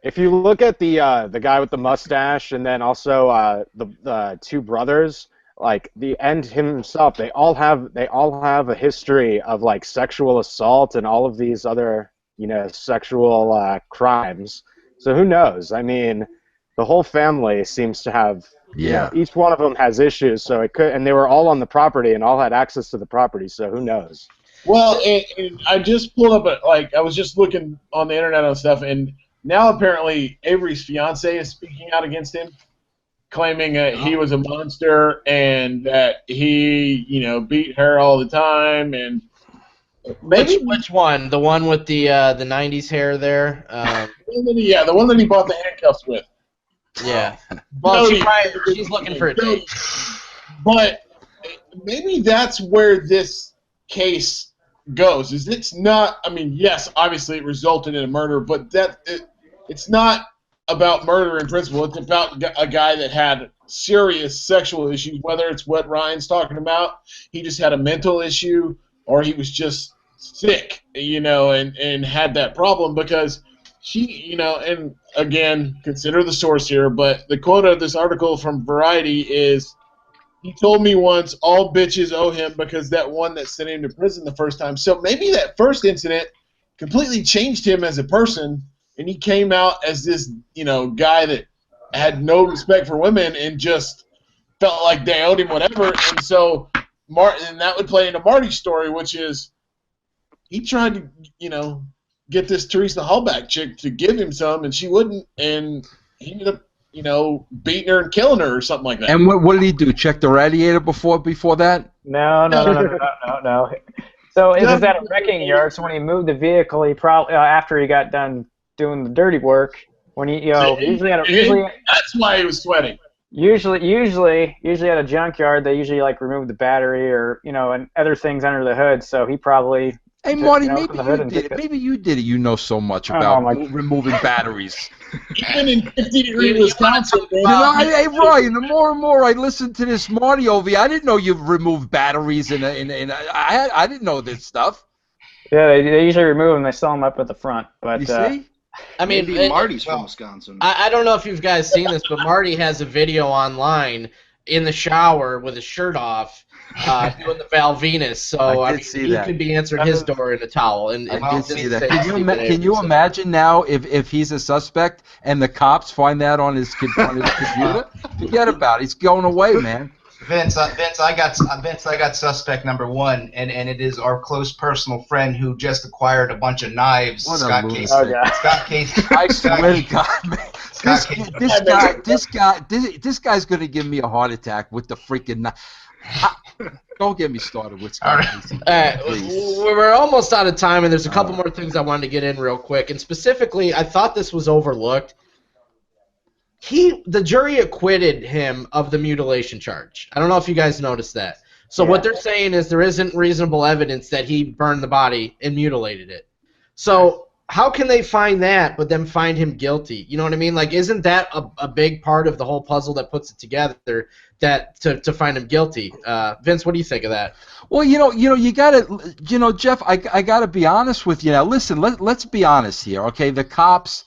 If you look at the guy with the mustache, and then also the two brothers, like the end himself, they all have a history of like sexual assault and all of these other sexual crimes. So who knows? I mean, the whole family seems to have. Each one of them has issues, so it could, and they were all on the property and all had access to the property. So who knows? Well, and I just pulled up I was just looking on the internet on stuff, and now apparently Avery's fiance is speaking out against him, claiming that he was a monster and that he, beat her all the time. And maybe which one? The one with the '90s hair there? The one that he bought the handcuffs with. Yeah. Well, she's looking for a date. But maybe that's where this case goes. Is it's not? I mean, yes, obviously it resulted in a murder, but it's not about murder in principle. It's about a guy that had serious sexual issues, whether it's what Ryan's talking about, he just had a mental issue, or he was just sick, and had that problem because she, and again, consider the source here, but the quote of this article from Variety is, he told me once all bitches owe him because that one that sent him to prison the first time. So maybe that first incident completely changed him as a person, and he came out as this, guy that had no respect for women and just felt like they owed him whatever. And so, and that would play into Marty's story, which is he tried to, get this Teresa Hallback chick to give him some, and she wouldn't, and he ended up, beating her and killing her or something like that. And what did he do? Check the radiator before that? No. So it was at a wrecking yard. So when he moved the vehicle, he probably after he got done doing the dirty work, when he usually that's why he was sweating. Usually at a junkyard, they usually remove the battery or and other things under the hood. So he probably. Hey Marty, maybe you did it. Maybe you did it. You know so much about removing batteries. Even in 50-degree Wisconsin. Hey Ryan, the more and more I listen to this Marty over here, I didn't know you removed batteries I didn't know this stuff. Yeah, they usually remove them. They sell them up at the front. But you see? I mean, maybe Marty's from Wisconsin. I don't know if you guys seen this, but Marty has a video online in the shower with his shirt off. Doing the Val Venus, so he could be answering his door in a towel. And I did see that. Can you imagine now if he's a suspect and the cops find that on his computer? Forget about it. He's going away, man. Vince, I got suspect number one, and it is our close personal friend who just acquired a bunch of knives. Scott Case. Scott Case. I swear to God, man. This guy's gonna give me a heart attack with the freaking knife. Don't get me started with Scott. We're almost out of time, and there's a couple more things I wanted to get in real quick. And specifically, I thought this was overlooked. The jury acquitted him of the mutilation charge. I don't know if you guys noticed that. So what they're saying is there isn't reasonable evidence that he burned the body and mutilated it. So how can they find that but then find him guilty? You know what I mean? Isn't that a big part of the whole puzzle that puts it together? That to find him guilty. Vince, what do you think of that? Well, you gotta, Jeff, I gotta be honest with you now. Listen, let's be honest here, okay? The cops,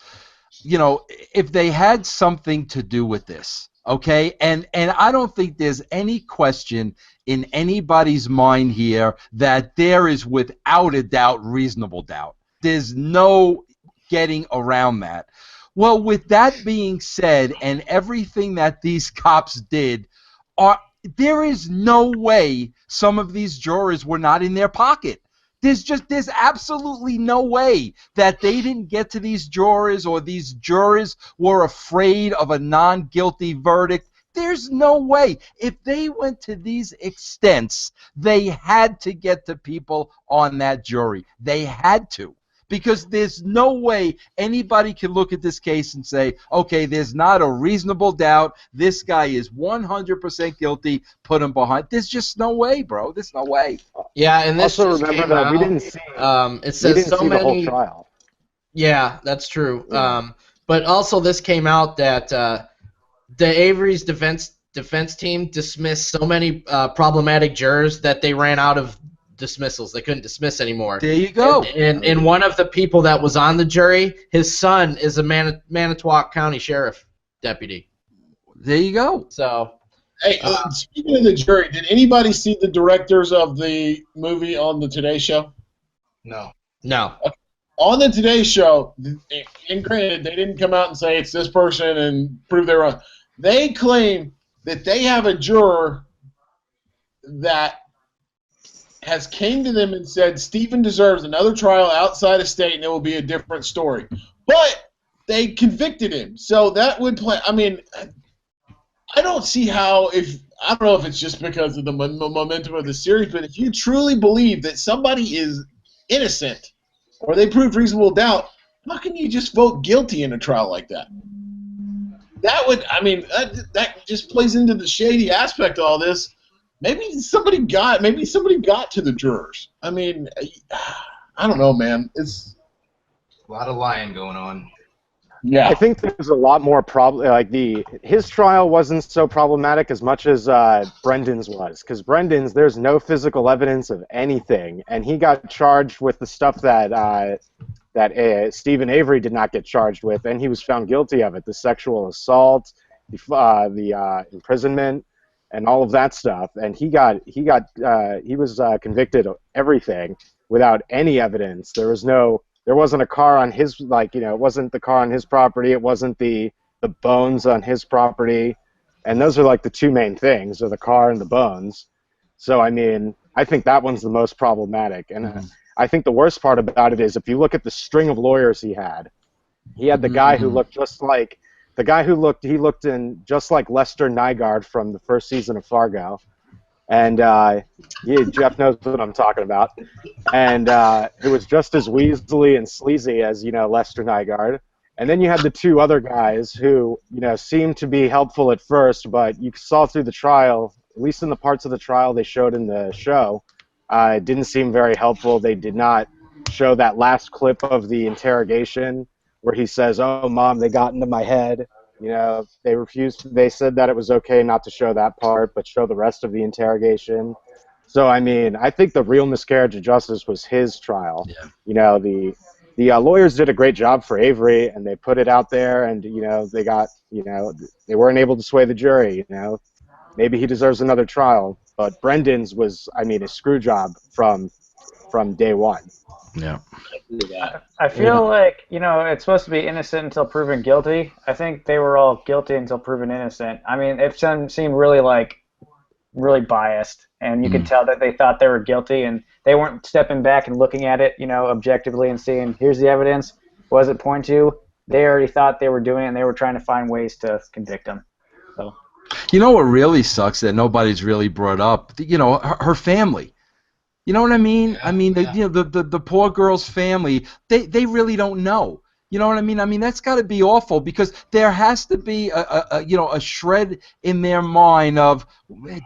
if they had something to do with this, okay, and I don't think there's any question in anybody's mind here that there is without a doubt reasonable doubt. There's no getting around that. Well, with that being said, and everything that these cops did, there is no way some of these jurors were not in their pocket. There's absolutely no way that they didn't get to these jurors or these jurors were afraid of a non-guilty verdict. There's no way. If they went to these extents, they had to get to people on that jury. They had to. because there's no way anybody can look at this case and say, okay, there's not a reasonable doubt. This guy is 100% guilty. Put him behind. There's just no way, bro. There's no way. Yeah, and this Also, just remember came that out. we didn't see. It We says didn't so see the whole many. trial. Yeah, that's true. Yeah. But also, this came out that the Avery's defense team dismissed so many problematic jurors that they ran out of dismissals. They couldn't dismiss anymore. There you go. And one of the people that was on the jury, his son is a Manitowoc County Sheriff deputy. There you go. So, Hey, speaking of the jury, did anybody see the directors of the movie on the Today Show? No. no. On the Today Show, and granted, they didn't come out and say it's this person and prove they're wrong. They claim that they have a juror that has came to them and said Stephen deserves another trial outside of state and it will be a different story. But they convicted him. So that would play. I mean, I don't see how I don't know if it's just because of the momentum of the series, but if you truly believe that somebody is innocent or they proved reasonable doubt, how can you just vote guilty in a trial like that? That would, I mean, that just plays into the shady aspect of all this. Maybe somebody got to the jurors. I mean, I don't know, man. It's A lot of lying going on. yeah. I think there's a lot more problem. Like his trial wasn't so problematic as much as Brendan's was, because Brendan's there's no physical evidence of anything, and he got charged with the stuff that Stephen Avery did not get charged with, and he was found guilty of it: the sexual assault, the imprisonment, and all of that stuff. And he was convicted of everything without any evidence. There wasn't a car on his, it wasn't the car on his property. It wasn't the bones on his property. And those are the two main things, are the car and the bones. So, I mean, I think that one's the most problematic. And I think the worst part about it is if you look at the string of lawyers he had the guy who looked just like, he looked in just like Lester Nygaard from the first season of Fargo. And Jeff knows what I'm talking about. And it was just as weaselly and sleazy as, Lester Nygaard. And then you had the two other guys who, seemed to be helpful at first, but you saw through the trial, at least in the parts of the trial they showed in the show, it didn't seem very helpful. They did not show that last clip of the interrogation where he says, "Oh, Mom, they got into my head." They refused. They said that it was okay not to show that part, but show the rest of the interrogation. So, I mean, I think the real miscarriage of justice was his trial. Yeah. The lawyers did a great job for Avery, and they put it out there, and they got, they weren't able to sway the jury. Maybe he deserves another trial, but Brendan's was, I mean, a screw job from day one. Yeah. I feel like, it's supposed to be innocent until proven guilty. I think they were all guilty until proven innocent. I mean, it seemed really biased, and you could tell that they thought they were guilty, and they weren't stepping back and looking at it, objectively and seeing, here's the evidence, what does it point to? They already thought they were doing it, and they were trying to find ways to convict them. So. You know what really sucks that nobody's really brought up? Her family. You know what I mean? I mean, the poor girl's family, they really don't know. You know what I mean? I mean, that's got to be awful, because there has to be a shred in their mind of,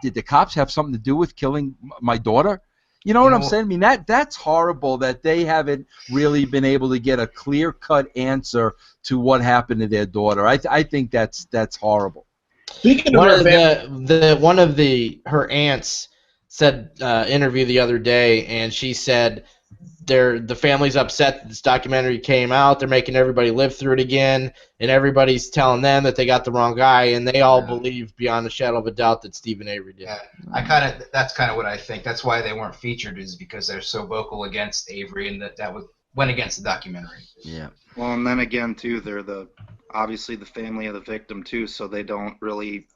did the cops have something to do with killing my daughter? You know what I'm saying? I mean, that's horrible that they haven't really been able to get a clear-cut answer to what happened to their daughter. I think that's horrible. Speaking of one of her aunts said interview the other day, and she said the family's upset that this documentary came out. They're making everybody live through it again, and everybody's telling them that they got the wrong guy, and they all believe beyond a shadow of a doubt that Stephen Avery did. Yeah, that's kind of what I think. That's why they weren't featured, is because they're so vocal against Avery, and that went against the documentary. Yeah. Well, and then again, too, they're obviously the family of the victim, too, so they don't really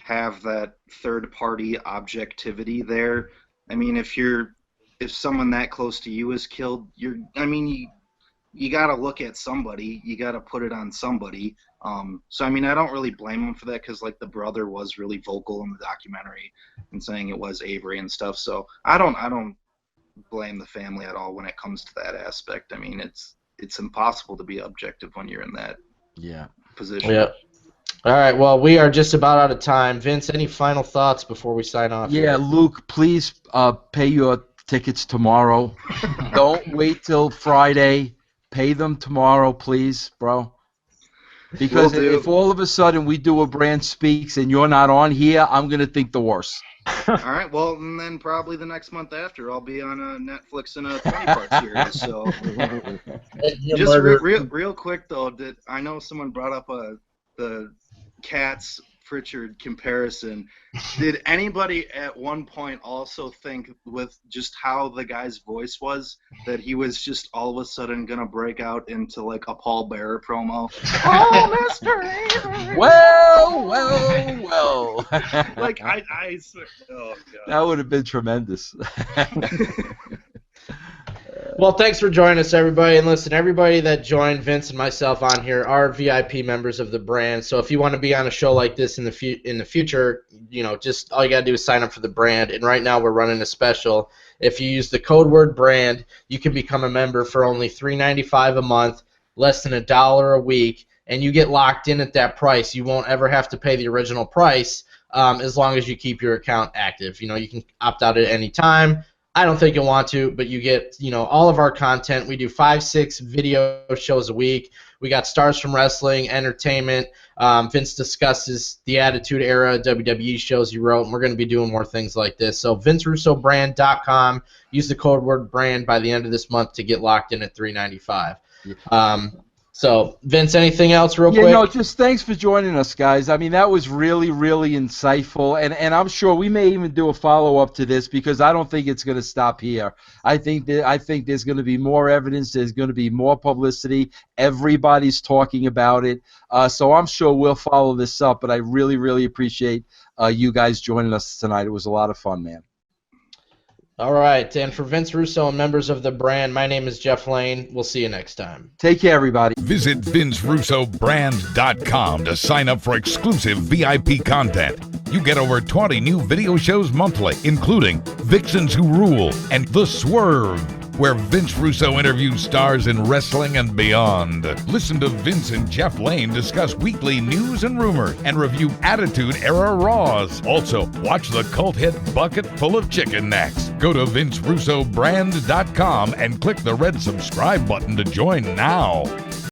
have that third-party objectivity there. I mean, if someone that close to you is killed, you got to look at somebody. You got to put it on somebody. So I mean, I don't really blame him for that, because the brother was really vocal in the documentary and saying it was Avery and stuff. So I don't blame the family at all when it comes to that aspect. I mean, it's impossible to be objective when you're in that position. Yeah. All right. Well, we are just about out of time. Vince, any final thoughts before we sign off? Yeah, here? Luke, please pay your tickets tomorrow. Don't wait till Friday. Pay them tomorrow, please, bro. Because if all of a sudden we do a Brand Speaks and you're not on here, I'm going to think the worst. All right, well, and then probably the next month after, I'll be on Netflix in a 20-part series. So, just real quick though, I know someone brought up the Katz Pritchard comparison. Did anybody at one point also think, with just how the guy's voice was, that he was just all of a sudden gonna break out into like a Paul Bearer promo? Oh, Mr. Avery! Well. Like I swear, oh god. That would have been tremendous. Well, thanks for joining us, everybody. And listen, everybody that joined Vince and myself on here are VIP members of the brand. So if you want to be on a show like this in the future, just all you got to do is sign up for the brand. And right now we're running a special. If you use the code word brand, you can become a member for only $3.95 a month, less than $1 a week, and you get locked in at that price. You won't ever have to pay the original price as long as you keep your account active. You can opt out at any time. I don't think you'll want to, but you get, all of our content. We do 5-6 video shows a week. We got stars from wrestling, entertainment. Vince discusses the Attitude Era WWE shows he wrote, and we're going to be doing more things like this. So VinceRussoBrand.com. Use the code word brand by the end of this month to get locked in at $3.95. So, Vince, anything else real quick? No, just thanks for joining us, guys. I mean, that was really, really insightful, and I'm sure we may even do a follow-up to this because I don't think it's going to stop here. I think there's going to be more evidence. There's going to be more publicity. Everybody's talking about it. So I'm sure we'll follow this up, but I really, really appreciate you guys joining us tonight. It was a lot of fun, man. All right, and for Vince Russo and members of the brand, my name is Jeff Lane. We'll see you next time. Take care, everybody. Visit VinceRussoBrand.com to sign up for exclusive VIP content. You get over 20 new video shows monthly, including Vixens Who Rule and The Swerve, where Vince Russo interviews stars in wrestling and beyond. Listen to Vince and Jeff Lane discuss weekly news and rumors and review Attitude Era Raws. Also, watch the cult hit Bucket Full of Chicken next. Go to VinceRussoBrand.com and click the red subscribe button to join now.